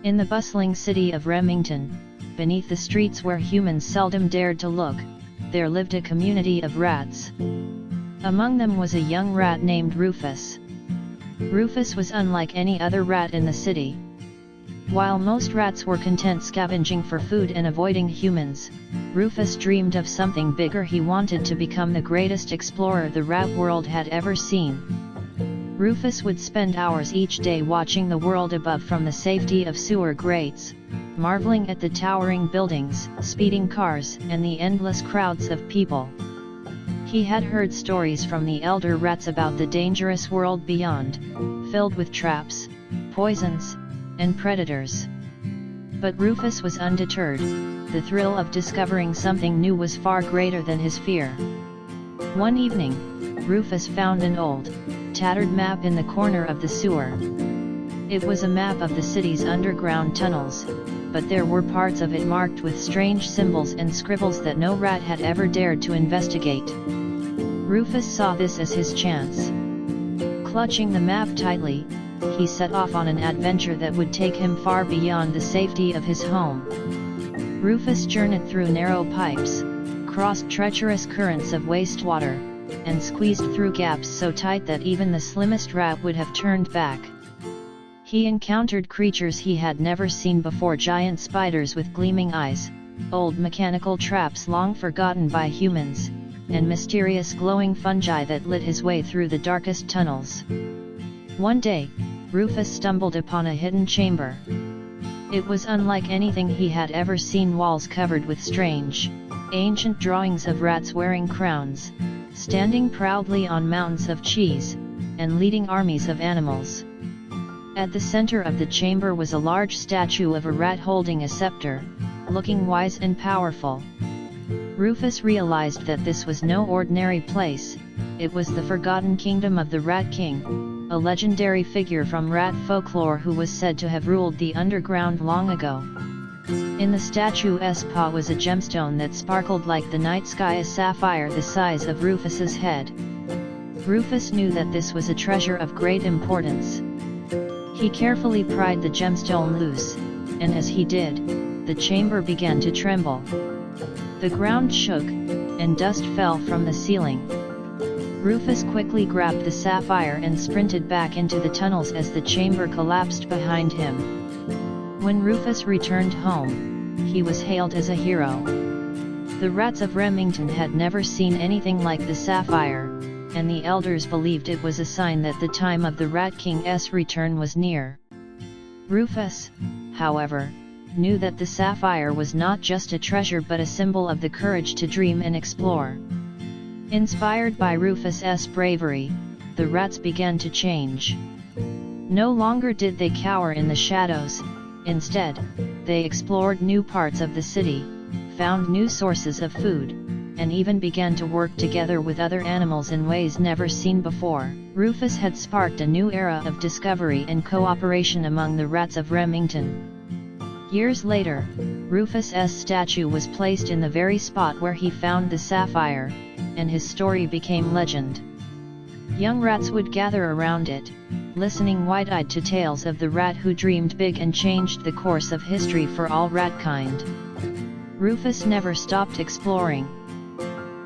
In the bustling city of Remington, beneath the streets where humans seldom dared to look, there lived a community of rats. Among them was a young rat named Rufus. Rufus was unlike any other rat in the city. While most rats were content scavenging for food and avoiding humans, Rufus dreamed of something bigger. He wanted to become the greatest explorer the rat world had ever seen. Rufus would spend hours each day watching the world above from the safety of sewer grates, marveling at the towering buildings, speeding cars, and the endless crowds of people. He had heard stories from the elder rats about the dangerous world beyond, filled with traps, poisons, and predators. But Rufus was undeterred. The thrill of discovering something new was far greater than his fear. One evening, Rufus found an old, tattered map in the corner of the sewer. It was a map of the city's underground tunnels, but there were parts of it marked with strange symbols and scribbles that no rat had ever dared to investigate. Rufus saw this as his chance. Clutching the map tightly, he set off on an adventure that would take him far beyond the safety of his home. Rufus journeyed through narrow pipes, crossed treacherous currents of wastewater, and squeezed through gaps so tight that even the slimmest rat would have turned back. He encountered creatures he had never seen before: giant spiders with gleaming eyes, old mechanical traps long forgotten by humans, and mysterious glowing fungi that lit his way through the darkest tunnels. One day, Rufus stumbled upon a hidden chamber. It was unlike anything he had ever seen: walls covered with strange, ancient drawings of rats wearing crowns, standing proudly on mountains of cheese, and leading armies of animals. At the center of the chamber was a large statue of a rat holding a scepter, looking wise and powerful. Rufus realized that this was no ordinary place. It was the forgotten kingdom of the Rat King, a legendary figure from rat folklore who was said to have ruled the underground long ago. In the statue's paw was a gemstone that sparkled like the night sky, a sapphire the size of Rufus's head. Rufus knew that this was a treasure of great importance. He carefully pried the gemstone loose, and as he did, the chamber began to tremble. The ground shook, and dust fell from the ceiling. Rufus quickly grabbed the sapphire and sprinted back into the tunnels as the chamber collapsed behind him. When Rufus returned home, he was hailed as a hero. The rats of Remington had never seen anything like the sapphire, and the elders believed it was a sign that the time of the Rat King's return was near. Rufus, however, knew that the sapphire was not just a treasure but a symbol of the courage to dream and explore. Inspired by Rufus's bravery, the rats began to change. No longer did they cower in the shadows. Instead, they explored new parts of the city, found new sources of food, and even began to work together with other animals in ways never seen before. Rufus had sparked a new era of discovery and cooperation among the rats of Remington. Years later, Rufus's statue was placed in the very spot where he found the sapphire, and his story became legend. Young rats would gather around it, listening wide-eyed to tales of the rat who dreamed big and changed the course of history for all ratkind. Rufus never stopped exploring.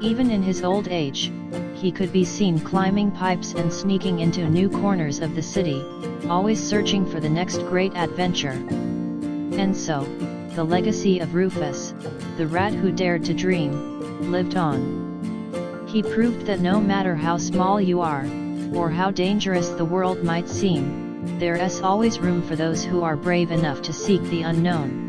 Even in his old age, he could be seen climbing pipes and sneaking into new corners of the city, always searching for the next great adventure. And so, the legacy of Rufus, the rat who dared to dream, lived on. He proved that no matter how small you are, or how dangerous the world might seem, there is always room for those who are brave enough to seek the unknown.